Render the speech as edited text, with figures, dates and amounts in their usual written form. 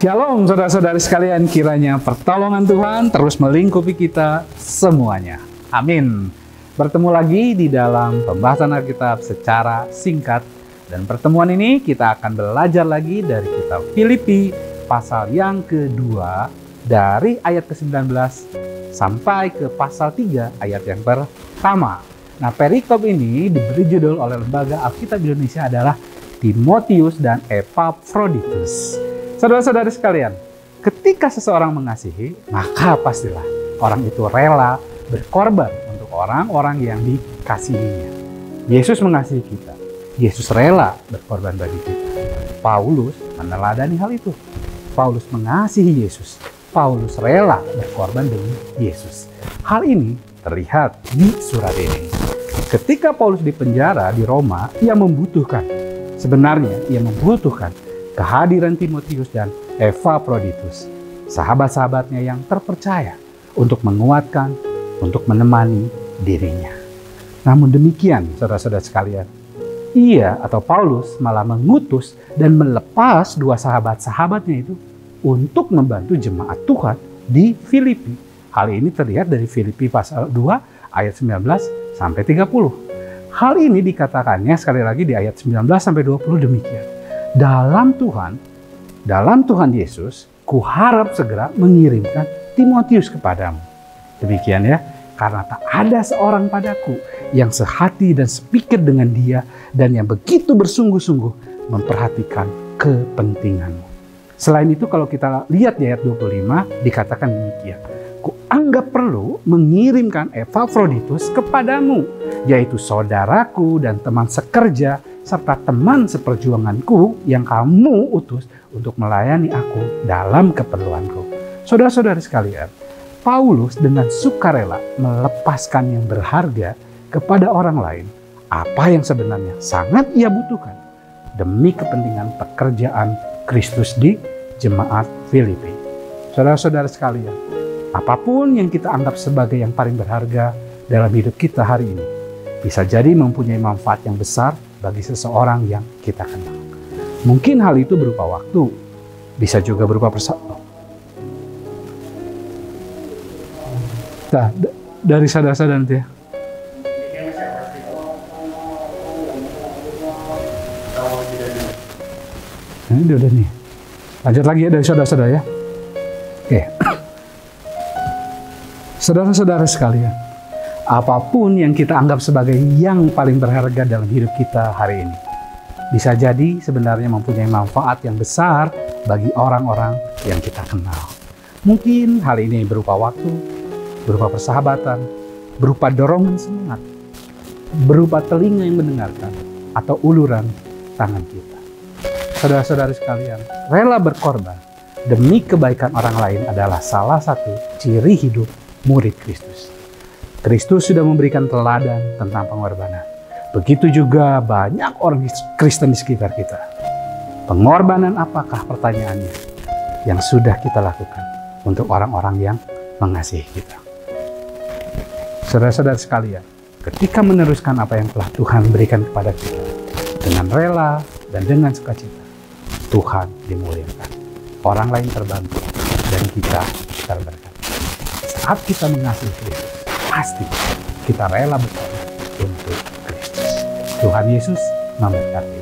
Shalom saudara-saudari sekalian, kiranya pertolongan Tuhan terus melingkupi kita semuanya. Amin. Bertemu lagi di dalam pembahasan Alkitab secara singkat. Dan pertemuan ini kita akan belajar lagi dari kitab Filipi pasal yang kedua dari ayat ke-19 sampai ke pasal 3 ayat yang pertama. Nah, perikop ini diberi judul oleh Lembaga Alkitab Indonesia adalah Timotius dan Epafroditus. Saudara-saudari sekalian, ketika seseorang mengasihi, maka pastilah orang itu rela berkorban untuk orang-orang yang dikasihinya. Yesus mengasihi kita. Yesus rela berkorban bagi kita. Paulus meneladani hal itu. Paulus mengasihi Yesus. Paulus rela berkorban demi Yesus. Hal ini terlihat di surat ini. Ketika Paulus dipenjara di Roma, ia membutuhkan kehadiran Timotius dan Epafroditus, sahabat-sahabatnya yang terpercaya untuk menguatkan, untuk menemani dirinya. Namun demikian, saudara-saudara sekalian, ia atau Paulus malah mengutus dan melepas dua sahabat-sahabatnya itu untuk membantu jemaat Tuhan di Filipi. Hal ini terlihat dari Filipi pasal 2 ayat 19 sampai 30. Hal ini dikatakannya sekali lagi di ayat 19 sampai 20 demikian. Dalam Tuhan Yesus, kuharap segera mengirimkan Timotius kepadamu. Demikian ya, karena tak ada seorang padaku yang sehati dan sepikir dengan dia dan yang begitu bersungguh-sungguh memperhatikan kepentinganmu. Selain itu, kalau kita lihat di ayat 25 dikatakan demikian. Kuanggap perlu mengirimkan Epafroditus kepadamu, yaitu saudaraku dan teman sekerja serta teman seperjuanganku yang kamu utus untuk melayani aku dalam keperluanku. Saudara-saudari sekalian, Paulus dengan sukarela melepaskan yang berharga kepada orang lain, apa yang sebenarnya sangat ia butuhkan demi kepentingan pekerjaan Kristus di jemaat Filipi. Saudara-saudara sekalian, apapun yang kita anggap sebagai yang paling berharga dalam hidup kita hari ini, bisa jadi mempunyai manfaat yang besar bagi seseorang yang kita kenal. Mungkin hal itu berupa waktu, bisa juga berupa dari saudara-saudara nanti ya. Ini udah nih. Lanjut lagi ya dari saudara-saudara ya. Oke. Saudara-saudara sekalian, apapun yang kita anggap sebagai yang paling berharga dalam hidup kita hari ini, bisa jadi sebenarnya mempunyai manfaat yang besar bagi orang-orang yang kita kenal. Mungkin hal ini berupa waktu, berupa persahabatan, berupa dorongan semangat, berupa telinga yang mendengarkan, atau uluran tangan kita. Saudara-saudari sekalian, rela berkorban demi kebaikan orang lain adalah salah satu ciri hidup murid Kristus. Kristus sudah memberikan teladan tentang pengorbanan. Begitu juga banyak orang Kristen di sekitar kita. Pengorbanan apakah, pertanyaannya, yang sudah kita lakukan untuk orang-orang yang mengasihi kita? Saudara-saudara sekalian, ketika meneruskan apa yang telah Tuhan berikan kepada kita dengan rela dan dengan sukacita, Tuhan dimuliakan, orang lain terbantu, dan kita terberkati. Saat kita mengasihi Kristus, pasti kita rela berkorban untuk Kristus. Tuhan Yesus memberkati.